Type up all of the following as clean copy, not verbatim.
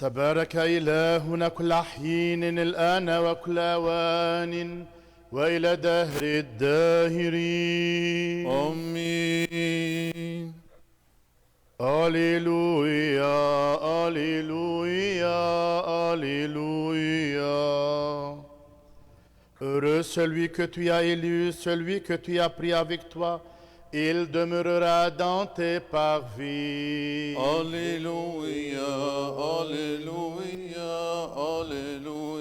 تبارك إلهنا كل حين الآن وكل أوان وإلى دهر الداهرين. آمين. Alléluia, Alléluia, Alléluia. Heureux celui que tu as élu, celui que tu as pris avec toi, il demeurera dans tes parvis. Alléluia, Alléluia, Alléluia.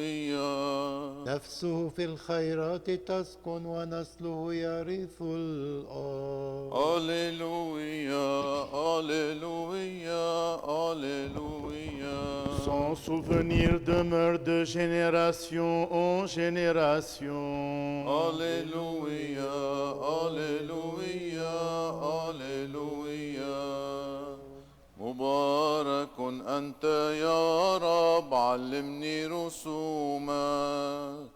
نفسه في الخيرات تسكن ونسله يرث الأرض. Alléluia, Alléluia, Alléluia. Son souvenir demeure de génération en génération. Alléluia, Alléluia, Alléluia. مبارك أنت يا رب علمني رسومك.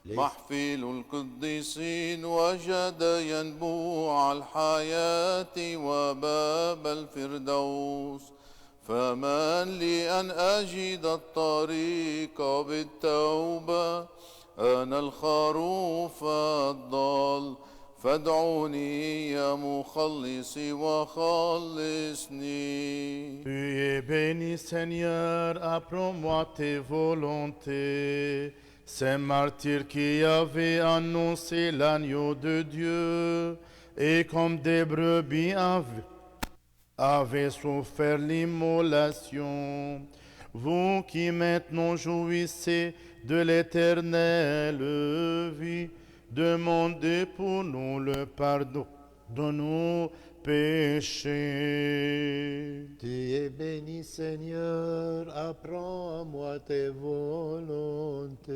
محفل القديسين وجد ينبوع الحياة وباب الفردوس. فمن لي أن أجد الطريق بالتوبة، أنا الخروف الضال، فادعوني يا مخلصي وخلصني. Tu es béni Seigneur, apprends-moi tes volontés. Ces martyrs qui avaient annoncé l'agneau de Dieu et comme des brebis avaient souffert l'immolation. Vous qui maintenant jouissez de l'éternelle vie, demandez pour nous le pardon de nos péchés. Tu es béni Seigneur, apprends-moi tes volontés.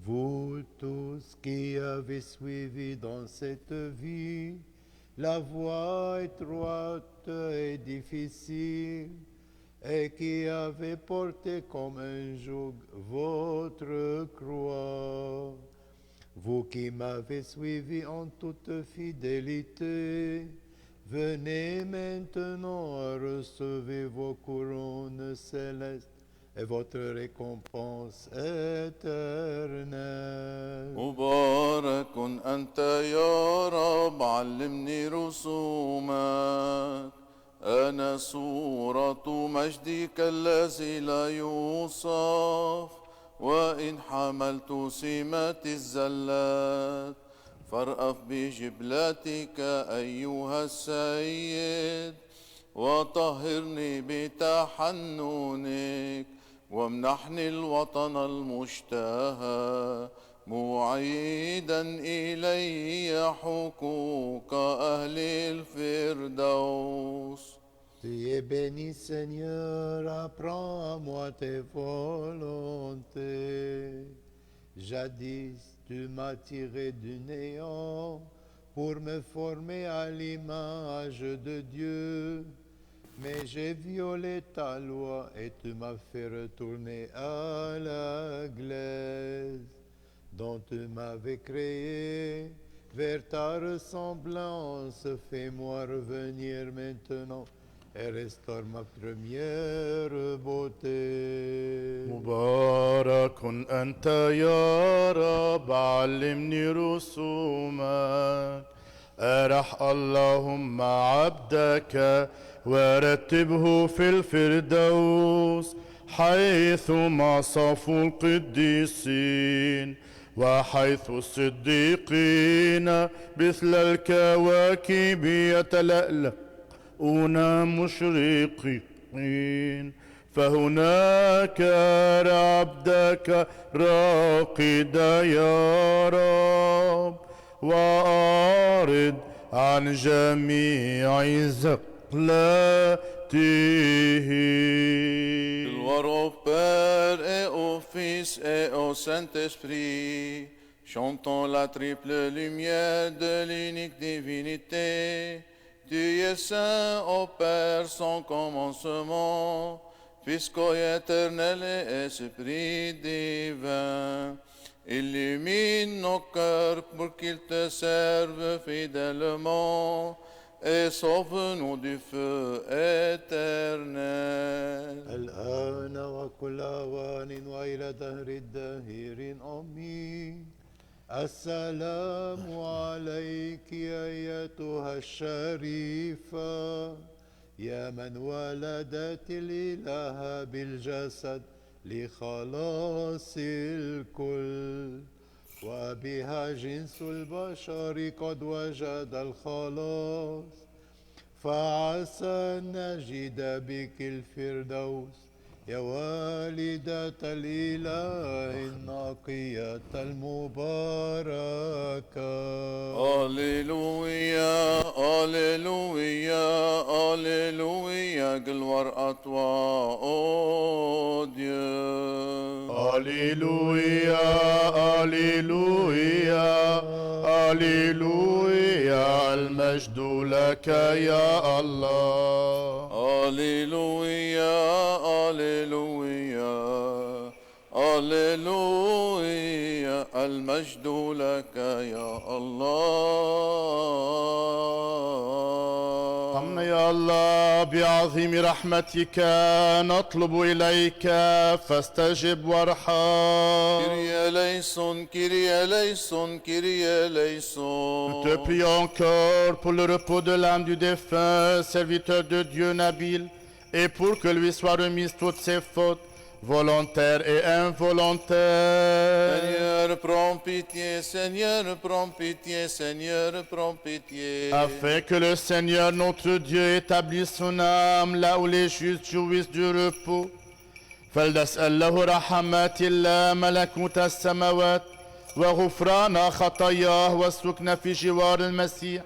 Vous tous qui avez suivi dans cette vie la voie étroite et difficile, et qui avez porté comme un joug votre croix. Vous qui m'avez suivi en toute fidélité, venez maintenant à recevoir vos couronnes célestes et votre récompense éternelle. مبارك أنت يا رب علمني رسومك. أنا صورة مجدك الذي لا يوصف، وإن حملت سمة الزلات فارأف بجبلتك أيها السيد، وطهرني بتحننك، وامنحني الوطن المشتهى، معيدا إلي حقوق أهل الفردوس. Tu es béni Seigneur, apprends-moi tes volontés. Jadis tu m'as tiré du néant pour me former à l'image de Dieu. Mais j'ai violé ta loi et tu m'as fait retourner à la glaise dont tu m'avais créé. Vers ta ressemblance, fais-moi revenir maintenant et restaure ma première beauté. مبارك أنت يا رب علمني رسومك. أرح اللهم عبدك ورتبه في الفردوس، حيث مصاف القديسين وحيث الصديقين مثل الكواكب يتلألؤون مشرقين. فهناك عبدك راقدا يا رب، وأعرض عن جميع زقلاته. Gloire au Père et au Fils et au Saint-Esprit. Chantons la triple lumière de l'unique divinité. Tu es saint, ô Père, sans commencement, puisqu'au éternel et esprit divin. Illumine nos cœurs pour qu'ils te servent fidèlement et sauve-nous du feu éternel. الآن وكل أوان وإلى دهر الداهرين آمين. السلام عليك أيتها الشريفة يا من ولدت الإله بالجسد لخلاص الكل، وبها جنس البشر قد وجد الخلاص، فعسى أن نجد بك الفردوس يا والدة الإله النقية المباركة. Alléluia, Alléluia, Alléluia, gloire à toi, ô Dieu. Alléluia, Alléluia, Alléluia, المجد لك يا الله. Alléluia, Alléluia, Alléluia, المجد لك يا الله. أمنا يا الله بعظيم رحمتك نطلب إليك فاستجب وارحم. Kyrie eleison, Kyrie eleison, Kyrie eleison. Nous te prions encore pour le repos de l'âme du défunt serviteur de Dieu Nabil et pour que lui soient remises toutes ses fautes, volontaires et involontaires. Seigneur, prends pitié, Seigneur, prends pitié, Seigneur, prends pitié. Afin que le Seigneur notre Dieu établisse son âme là où les justes jouissent du repos. فلنسأل له رحمات الله ملكوت السماوات وغفران خطاياه والسكن في جوار المسيح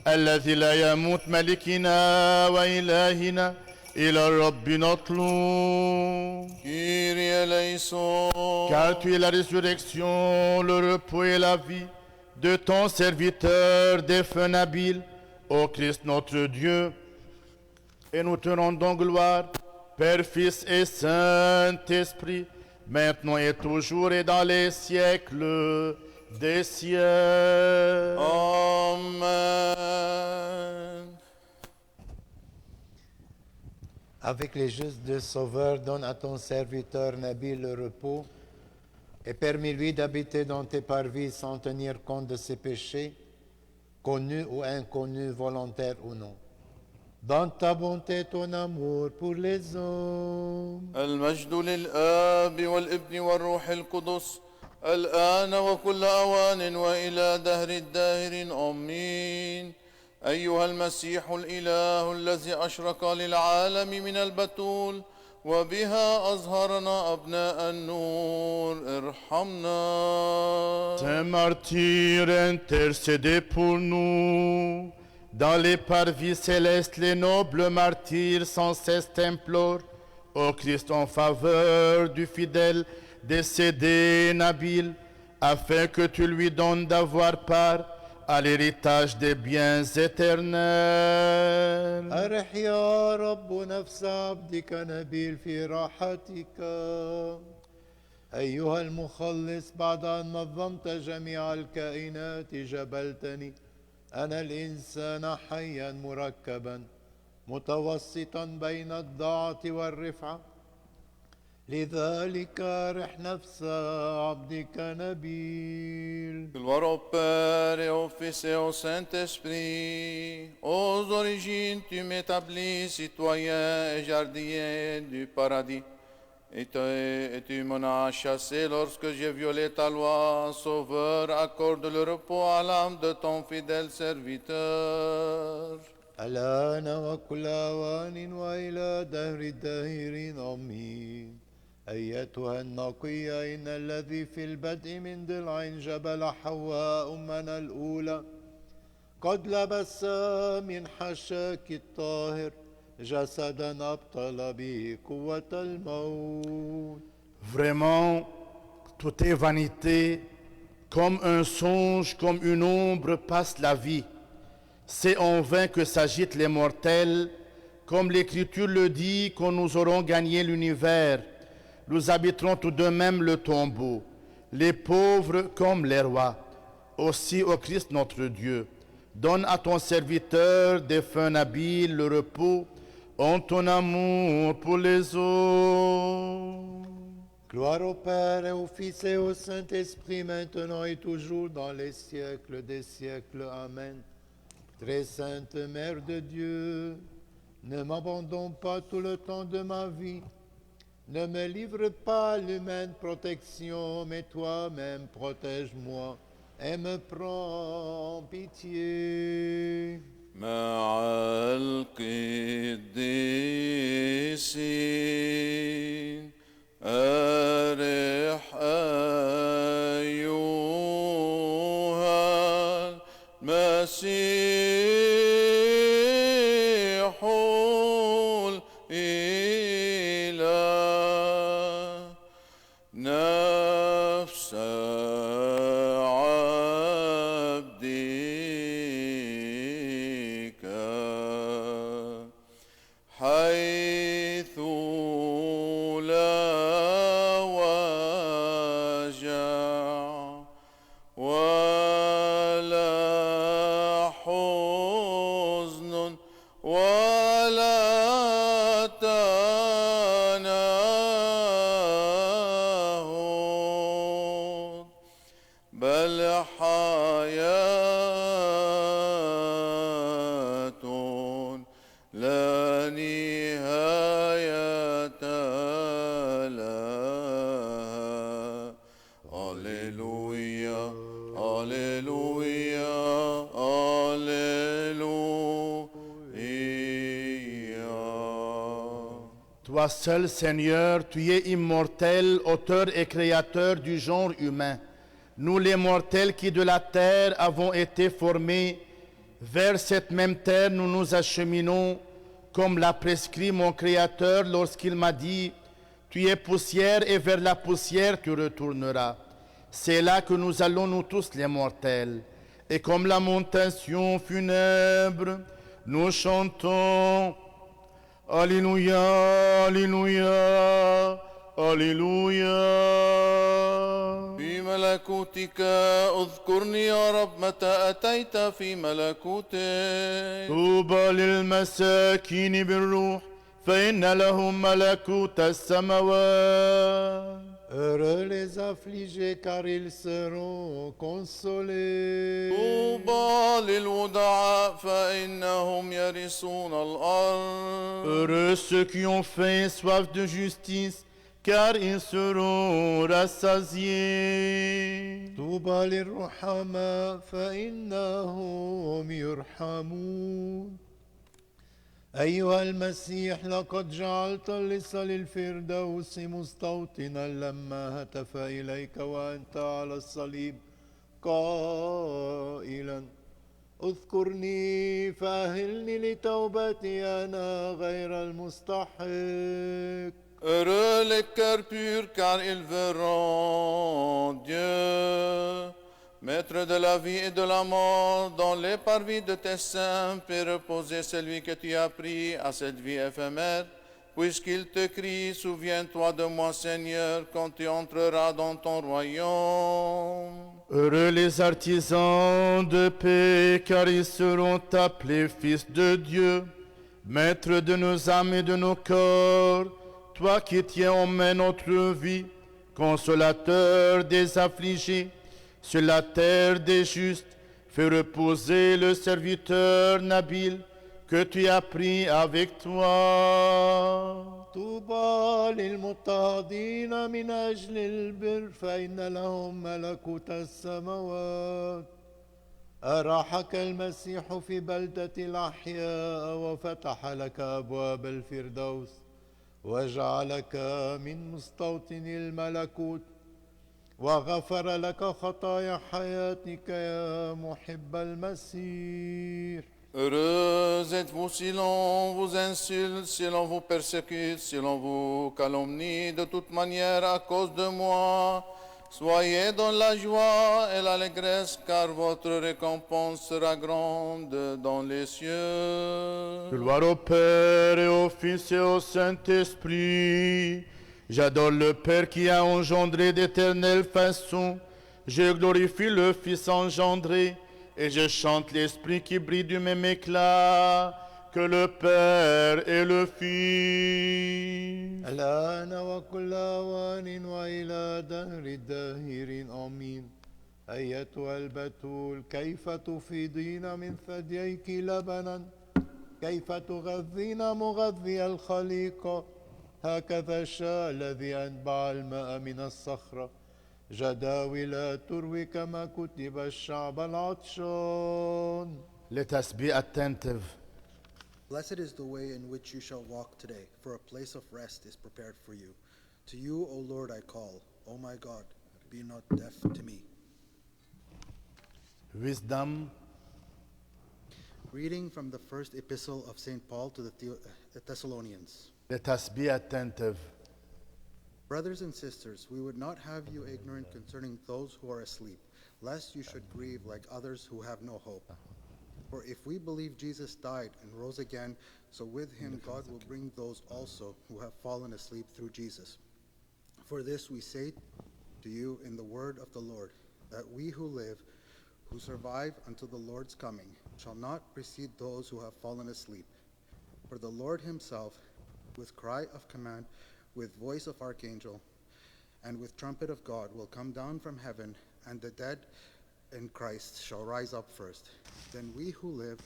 الذي لا يموت ملكنا وإلهنا إلى الرب نطلب. Kyrie eleison. Car tu es la résurrection, le repos et la vie de ton serviteur défunt Nabil, ô Christ notre Dieu. Et nous te rendons gloire, Père, Fils et Saint-Esprit, maintenant et toujours et dans les siècles des siècles. Amen. Avec les justes de Sauveur, donne à ton serviteur Nabil le repos et permets-lui d'habiter dans tes parvis sans tenir compte de ses péchés, connus ou inconnus, volontaires ou non. Dans ta bonté, ton amour pour les hommes. المجد للآب والابن والروح القدس الآن وكل أوان وإلى دهر الداهرين آمين. أيها المسيح الإله الذي أشرق للعالم من البتول وبها أظهرنا أبناء النور ارحمنا. Saint martyr, intercédez pour nous. Dans les parvis célestes, les nobles martyrs sans cesse t'implorent, ô Christ, en faveur du fidèle décédé Nabil, afin que tu lui donnes d'avoir part à l'héritage des biens éternels. أرح يا رب نفس عبدك نبيل في راحتك. أيها المخلص، بعد أن نظمت جميع الكائنات جبلتني أنا الإنسان حيا مركبا متوسطا بين الضعة والرفعة. لذلك أرح نفس عبدك نبيل. Gloire au Père et au Fils et au Saint-Esprit. Aux origines, tu m'établis citoyen et jardinier du paradis. Et tu m'en as chassé lorsque j'ai violé ta loi. Sauveur, accorde le repos à l'âme de ton fidèle serviteur. الآن وكل أوان وإلى دهر الداهرين آمين. أيتها النقية، إن الذي في البدء من ضلع جبل حواء أمنا الأولى قد لبس من حشاك الطاهر جسدا أبطل به قوة الموت. Vraiment, tout est vanité, comme un songe, comme une ombre passe la vie. C'est en vain que s'agitent les mortels, comme l'Écriture le dit, quand nous aurons gagné l'univers. Nous habiterons tout de même le tombeau, les pauvres comme les rois. Aussi, ô Christ notre Dieu, Donne à ton serviteur défunt Nabil le repos en ton amour pour les autres. Gloire au Père et au Fils et au Saint-Esprit, maintenant et toujours, dans les siècles des siècles. Amen. Très sainte Mère de Dieu, ne m'abandonne pas tout le temps de ma vie. Ne me livre pas à l'humaine protection, mais toi-même protège-moi et me prends pitié. مع القديسين أرح أيها المسيح الإله نفس عبدك حيث لا وجع ولا حزن ولا تنهد بل حياة لا نهاية لها. Alléluia, Alléluia, Alléluia. Toi seul, Seigneur, tu es immortel, auteur et créateur du genre humain. Nous, les mortels qui de la terre avons été formés, vers cette même terre nous nous acheminons, comme l'a prescrit mon Créateur lorsqu'il m'a dit, tu es poussière et vers la poussière tu retourneras. C'est là que nous allons, nous tous les mortels. Et comme lamentation funèbre, nous chantons Alléluia, Alléluia, Alléluia. في ملكوتك اذكرني يا رب متى أتيت في ملكوتك. طوبى للمساكين بالروح فإن لهم ملكوت السماوات. Heureux les affligés, car ils seront consolés. طوبى للودعاء فإنهم يرثون الأرض. Heureux ceux qui ont faim et soif de justice, car ils seront rassasiés. طوبى للرحماء فإنهم يرحمون. أيها المسيح، لقد جعلت اللص للفردوس مستوطنا لما هتف إليك وأنت على الصليب قائلا اذكرني فأهلني لتوبتي أنا غير المستحق. Heureux les cœurs purs, car ils verront Dieu. Maître de la vie et de la mort, dans les parvis de tes saints, fais reposer celui que tu as pris à cette vie éphémère, puisqu'il te crie, souviens-toi de moi, Seigneur, quand tu entreras dans ton royaume. Heureux les artisans de paix, car ils seront appelés fils de Dieu. Maître de nos âmes et de nos corps, toi qui tiens en main notre vie, consolateur des affligés, sur la terre des justes, fais reposer le serviteur Nabil que tu as pris avec toi. طوبى للمضطهدين من أجل البر فإن لهم ملكوت السماوات. أراحك المسيح في بلدة الأحياء وفتح لك أبواب الفردوس وجعلك من مستوطني الملكوت وغفر لك خطايا حياتك يا محب المسيح. Heureux êtes-vous si l'on vous insulte, si l'on vous persécute, si l'on vous calomnie de toute manière à cause de moi. Soyez dans la joie et l'allégresse, car votre récompense sera grande dans les cieux. Gloire au Père et au Fils et au Saint-Esprit. J'adore le Père qui a engendré d'éternelle façon. Je glorifie le Fils engendré Et je chante l'Esprit qui brille du même éclat que le Père et le Fils. الآن وكل أوان وإلى دهر الداهرين آمين. أيتها البتول كيف تفيضين من ثدييك لبنا، كيف تغذين مغذي الخليقة، هكذا الشاء الذي أنبع الماء من الصخرة، جداول تروي كما كتب الشعب العطشان. Let us be attentive. Blessed is the way in which you shall walk today, for a place of rest is prepared for you. To you, O Lord, I call. O my God, be not deaf to me. Wisdom, Reading from the first epistle of St. Paul to the Thessalonians. let us be attentive. Brothers and sisters, we would not have you ignorant concerning those who are asleep, lest you should grieve like others who have no hope. For if we believe Jesus died and rose again, so with him God will bring those also who have fallen asleep through Jesus. For this we say to you in the word of the Lord, that we who live, who survive until the Lord's coming, shall not precede those who have fallen asleep. For the Lord himself, with cry of command, with voice of archangel, and with trumpet of God, will come down from heaven, and the dead in Christ shall rise up first. Then we who live,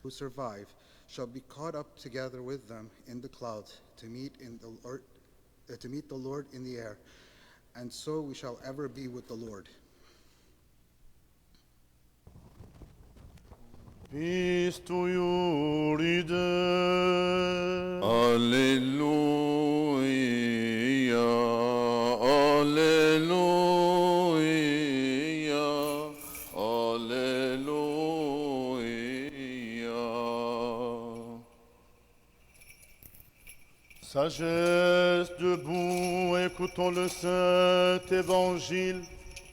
who survive, shall be caught up together with them in the clouds to meet the Lord in the air, and so we shall ever be with the Lord. Peace to you, reader. Alleluia, Alleluia, Alleluia. Sagesse debout, écoutons le Saint Évangile.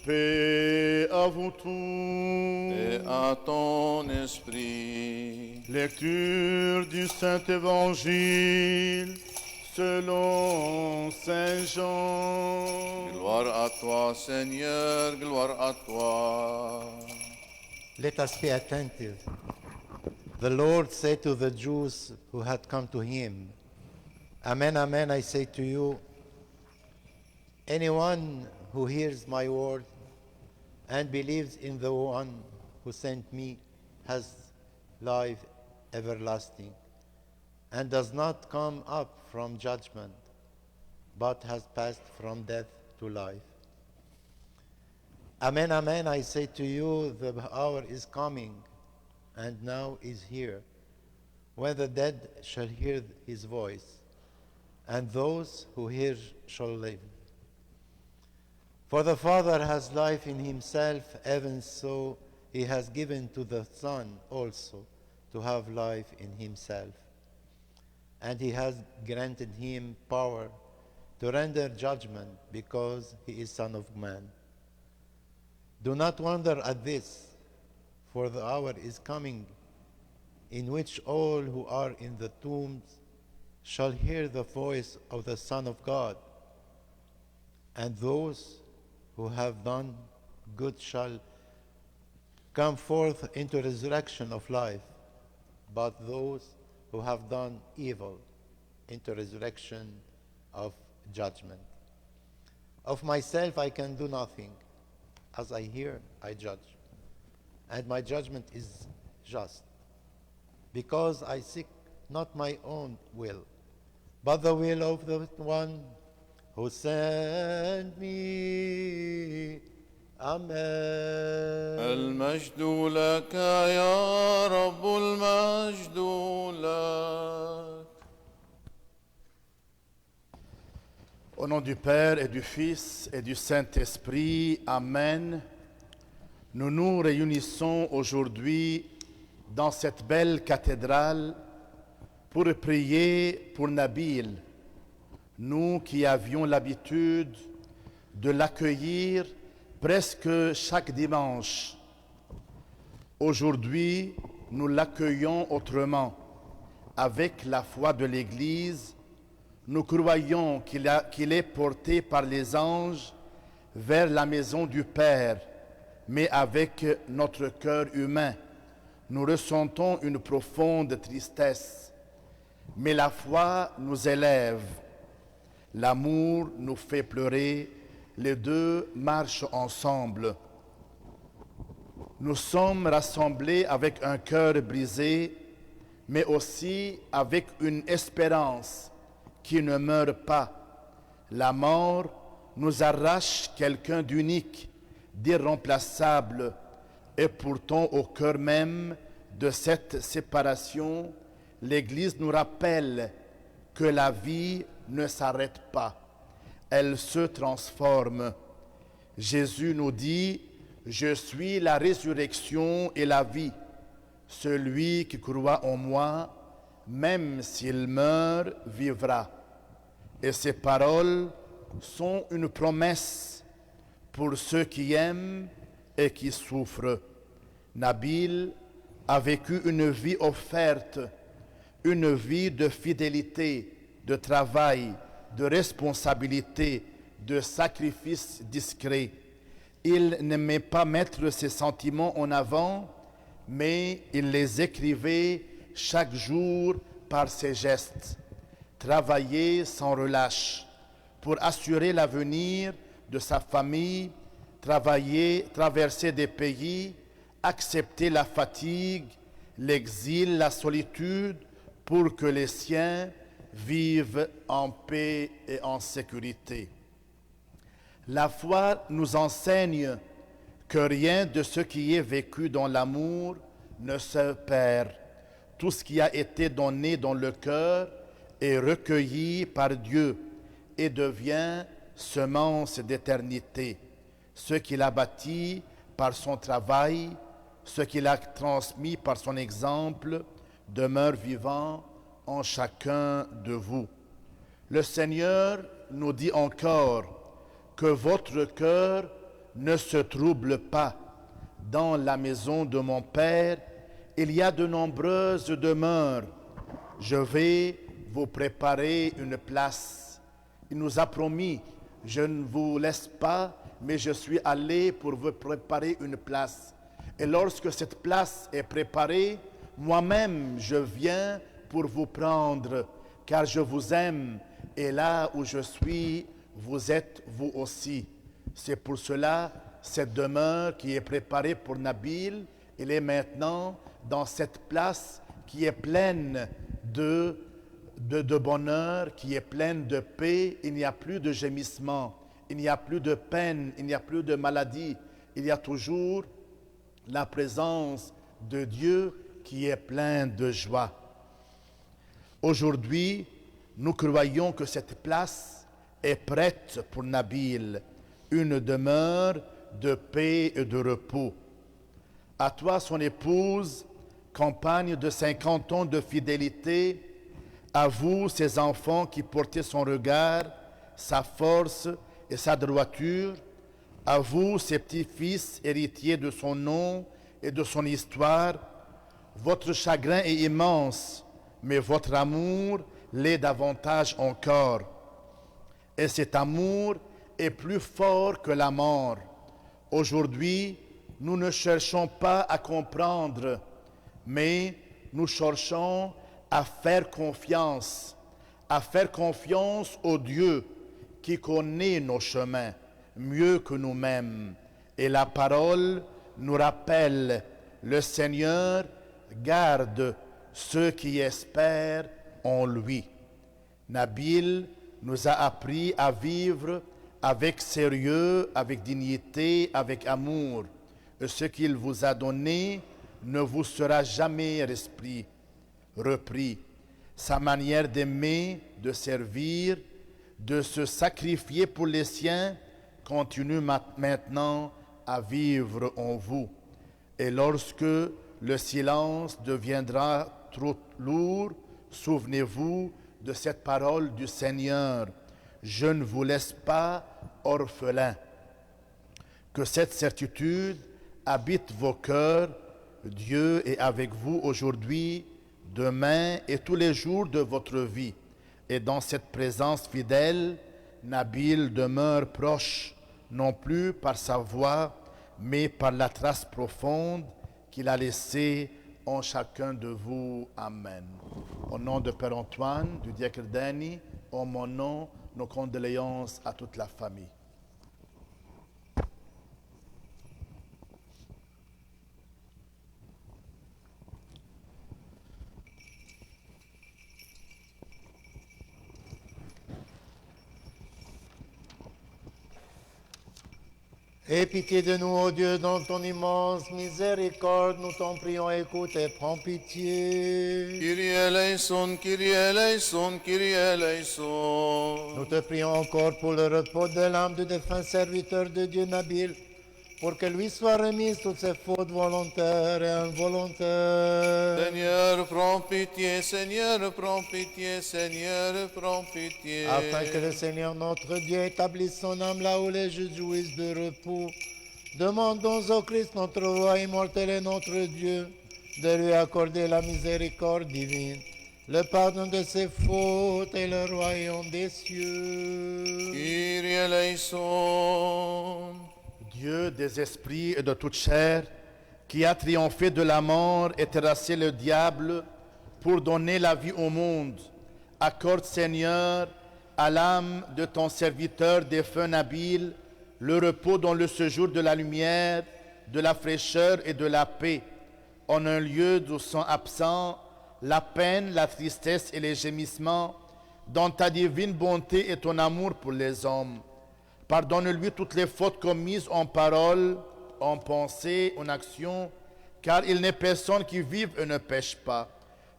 Paix à vous tous. Et à ton esprit. Lecture du Saint Évangile selon Saint Jean. Gloire à toi, Seigneur, gloire à toi. Let us be attentive. The Lord said to the Jews who had come to him, Amen, amen, I say to you, anyone who hears my word and believes in the one who sent me has life everlasting and does not come up from judgment, but has passed from death to life. Amen, amen, I say to you, the hour is coming, and now is here, when the dead shall hear his voice, and those who hear shall live. For the Father has life in himself, even so he has given to the Son also to have life in himself. And he has granted him power to render judgment because he is Son of Man. Do not wonder at this, for the hour is coming in which all who are in the tombs shall hear the voice of the Son of God, and those who have done good shall come forth into resurrection of life, but those who have done evil into resurrection of judgment. Of myself I can do nothing. As I hear, I judge. And my judgment is just, because I seek not my own will, but the will of the one who sent me. Amen. المجد لك يا رب، المجد لك. Au nom du Père et du Fils et du Saint-Esprit, Amen. Nous nous réunissons aujourd'hui dans cette belle cathédrale pour prier pour Nabil, nous qui avions l'habitude de l'accueillir presque chaque dimanche. Aujourd'hui, nous l'accueillons autrement. Avec la foi de l'Église, nous croyons qu'il est porté par les anges vers la maison du Père, mais avec notre cœur humain, nous ressentons une profonde tristesse. Mais la foi nous élève, l'amour nous fait pleurer, les deux marchent ensemble. Nous sommes rassemblés avec un cœur brisé, mais aussi avec une espérance qui ne meurt pas. La mort nous arrache quelqu'un d'unique, d'irremplaçable, et pourtant au cœur même de cette séparation, l'Église nous rappelle que la vie ne s'arrête pas, elle se transforme. Jésus nous dit « Je suis la résurrection et la vie. Celui qui croit en moi, même s'il meurt, vivra. » Et ces paroles sont une promesse pour ceux qui aiment et qui souffrent. Nabil a vécu une vie offerte, une vie de fidélité, de travail, de responsabilité, de sacrifice discret. Il n'aimait pas mettre ses sentiments en avant, mais il les écrivait chaque jour par ses gestes. Travailler sans relâche pour assurer l'avenir de sa famille, traverser des pays, accepter la fatigue, l'exil, la solitude, pour que les siens vivent en paix et en sécurité. La foi nous enseigne que rien de ce qui est vécu dans l'amour ne se perd. Tout ce qui a été donné dans le cœur est recueilli par Dieu et devient semence d'éternité. Ce qu'il a bâti par son travail, ce qu'il a transmis par son exemple, demeure vivant en chacun de vous. Le Seigneur nous dit encore que votre cœur ne se trouble pas. Dans la maison de mon Père, il y a de nombreuses demeures. Je vais vous préparer une place. Il nous a promis, je ne vous laisse pas, mais je suis allé pour vous préparer une place. Et lorsque cette place est préparée, moi-même je viens pour vous prendre, car je vous aime, et là où je suis, vous êtes vous aussi. C'est pour cela, cette demeure qui est préparée pour Nabil, il est maintenant dans cette place qui est pleine de bonheur, qui est pleine de paix. Il n'y a plus de gémissement, il n'y a plus de peine, il n'y a plus de maladie. Il y a toujours la présence de Dieu qui est pleine de joie. Aujourd'hui, nous croyons que cette place est prête pour Nabil, une demeure de paix et de repos. À toi, son épouse, compagne de 50 ans de fidélité, à vous, ses enfants qui portaient son regard, sa force et sa droiture, à vous, ses petits-fils héritiers de son nom et de son histoire. Votre chagrin est immense, mais votre amour l'est davantage encore. Et cet amour est plus fort que la mort. Aujourd'hui, nous ne cherchons pas à comprendre, mais nous cherchons à faire confiance au Dieu qui connaît nos chemins mieux que nous-mêmes. Et la parole nous rappelle, le Seigneur garde ceux qui espèrent en lui. Nabil nous a appris à vivre avec sérieux, avec dignité, avec amour. Et ce qu'il vous a donné ne vous sera jamais repris. Sa manière d'aimer, de servir, de se sacrifier pour les siens continue maintenant à vivre en vous. Et lorsque le silence deviendra trop lourd, souvenez-vous de cette parole du Seigneur. Je ne vous laisse pas orphelins. Que cette certitude habite vos cœurs. Dieu est avec vous aujourd'hui, demain et tous les jours de votre vie. Et dans cette présence fidèle, Nabil demeure proche, non plus par sa voix, mais par la trace profonde qu'il a laissée en chacun de vous. Amen. Au nom de Père Antoine, du diacre Dany, en mon nom, nos condoléances à toute la famille. Aie pitié de nous, ô Dieu, dans ton immense miséricorde, nous t'en prions, écoute et prends pitié. Kyrie eleison, Kyrie eleison, Kyrie eleison. Nous te prions encore pour le repos de l'âme du défunt serviteur de Dieu Nabil, pour que lui soient remises toutes ses fautes volontaires et involontaires. Seigneur, prends pitié, Seigneur, prends pitié, Seigneur, prends pitié. Afin que le Seigneur notre Dieu établisse son âme là où les justes jouissent de repos. Demandons au Christ notre roi immortel et notre Dieu de lui accorder la miséricorde divine, le pardon de ses fautes et le royaume des cieux. Kyrie eleison. Dieu des esprits et de toute chair, qui a triomphé de la mort et terrassé le diable pour donner la vie au monde, accorde, Seigneur, à l'âme de ton serviteur défunt Nabil le repos dans le séjour de la lumière, de la fraîcheur et de la paix, en un lieu d'où sont absents la peine, la tristesse et les gémissements, dans ta divine bonté et ton amour pour les hommes. Pardonne-lui toutes les fautes commises en parole, en pensée, en action, car il n'est personne qui vive et ne pêche pas.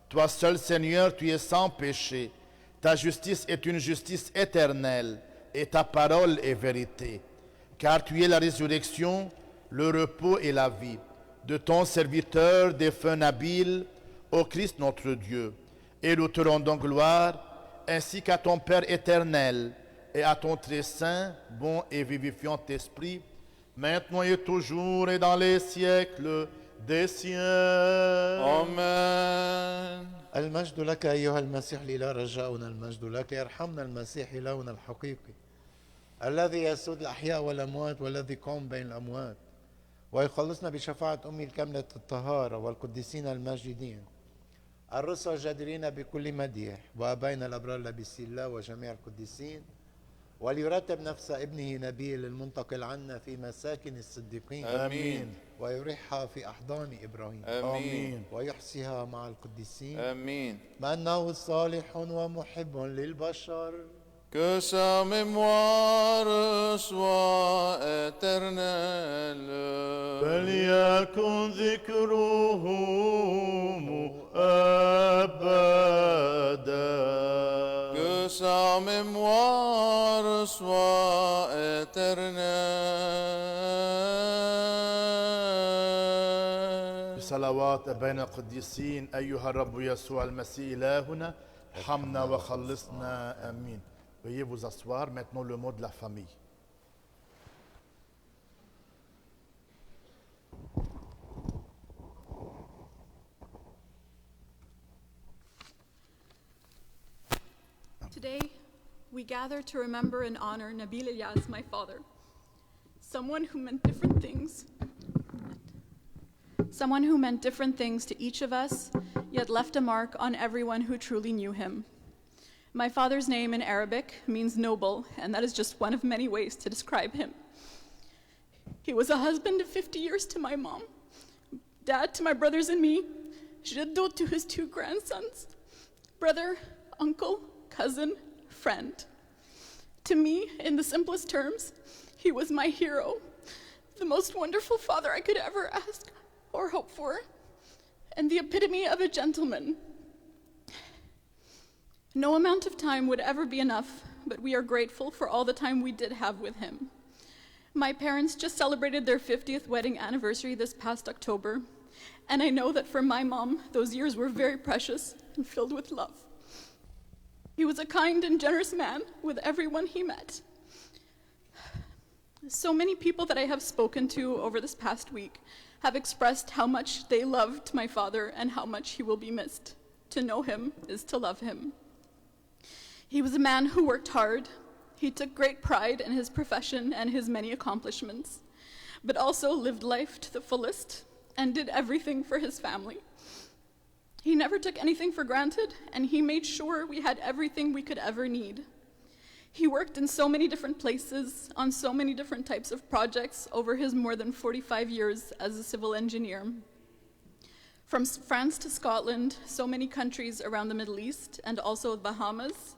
Toi seul, Seigneur, tu es sans péché. Ta justice est une justice éternelle et ta parole est vérité. Car tu es la résurrection, le repos et la vie de ton serviteur défunt Nabil, ô Christ notre Dieu. Et nous te rendons gloire, ainsi qu'à ton Père éternel, et à ton très saint, bon et vivifiant esprit, maintenant et toujours et dans les siècles des siècles. Amen. المجد لك أيها المسيح الإله، رجاؤنا المجد لك. يرحمنا المسيح إلهنا الحقيقي الذي يسود الأحياء والأموات والذي قام بين الأموات، ويخلصنا بشفاعة أمي الكاملة الطهارة والقديسين الماجدين الرسل الجادرين بكل مديح، وأبينا الأبرار لبسي الله وجميع القديسين، وليرتب نفس ابنه نبيل المنتقل عنا في مساكن الصديقين. آمين. ويريحها في أحضان إبراهيم. آمين. ويحصيها مع القديسين. Amen. بأنه صالح ومحب للبشر. Que sa mémoire soit éternelle. فليكن ذكره أبدا. Que sa mémoire soit éternelle. بصلوات بين القديسين أيها الرب يسوع المسيح إلهنا ارحمنا وخلصنا آمين. Veuillez vous asseoir. Maintenant le mot de la famille. Today, we gather to remember and honor Nabil Ilyas, my father, someone who meant different things to each of us, yet left a mark on everyone who truly knew him. My father's name in Arabic means noble, and that is just one of many ways to describe him. He was a husband of 50 years to my mom, dad to my brothers and me, jaddo to his 2 grandsons, brother, uncle, cousin, friend. To me, in the simplest terms, he was my hero, the most wonderful father I could ever ask or hope for, and the epitome of a gentleman. No amount of time would ever be enough, but we are grateful for all the time we did have with him. My parents just celebrated their 50th wedding anniversary this past October, and I know that for my mom, those years were very precious and filled with love. He was a kind and generous man with everyone he met. So many people that I have spoken to over this past week have expressed how much they loved my father and how much he will be missed. To know him is to love him. He was a man who worked hard. He took great pride in his profession and his many accomplishments. but also lived life to the fullest and did everything for his family. He never took anything for granted, and he made sure we had everything we could ever need. He worked in so many different places, on so many different types of projects over his more than 45 years as a civil engineer. From France to Scotland, so many countries around the Middle East, and also the Bahamas,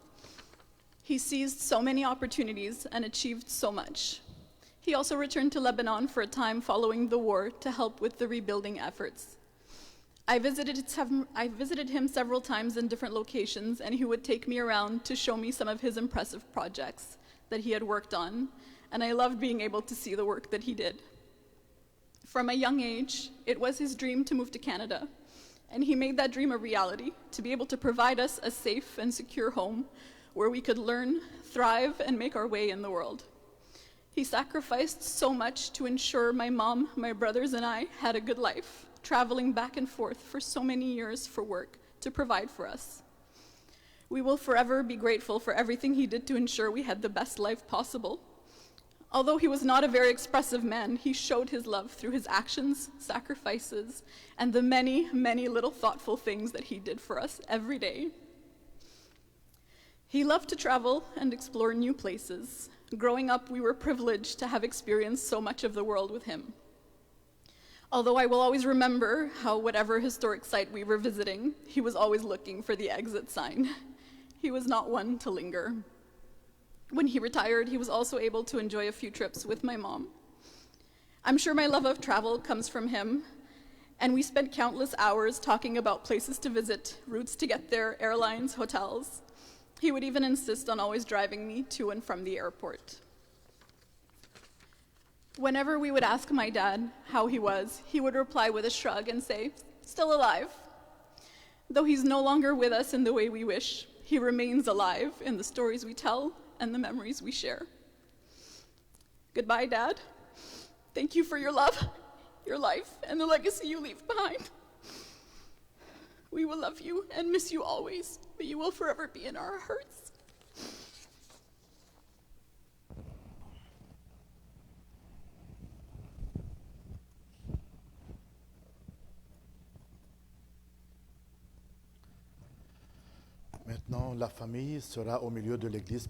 he seized so many opportunities and achieved so much. He also returned to Lebanon for a time following the war to help with the rebuilding efforts. I visited him several times in different locations, and he would take me around to show me some of his impressive projects that he had worked on, and I loved being able to see the work that he did. From a young age, it was his dream to move to Canada, and he made that dream a reality, to be able to provide us a safe and secure home where we could learn, thrive, and make our way in the world. He sacrificed so much to ensure my mom, my brothers, and I had a good life, traveling back and forth for so many years for work to provide for us. We will forever be grateful for everything he did to ensure we had the best life possible. Although he was not a very expressive man, he showed his love through his actions, sacrifices, and the many, many little thoughtful things that he did for us every day. He loved to travel and explore new places. Growing up, we were privileged to have experienced so much of the world with him. Although I will always remember how whatever historic site we were visiting, he was always looking for the exit sign. He was not one to linger. When he retired, he was also able to enjoy a few trips with my mom. I'm sure my love of travel comes from him, and we spent countless hours talking about places to visit, routes to get there, airlines, hotels. He would even insist on always driving me to and from the airport. Whenever we would ask my dad how he was, he would reply with a shrug and say, "Still alive." Though he's no longer with us in the way we wish, he remains alive in the stories we tell and the memories we share. Goodbye, Dad. Thank you for your love, your life, and the legacy you leave behind. We will love you and miss you always, but you will forever be in our hearts. Maintenant, la famille sera au milieu de l'église.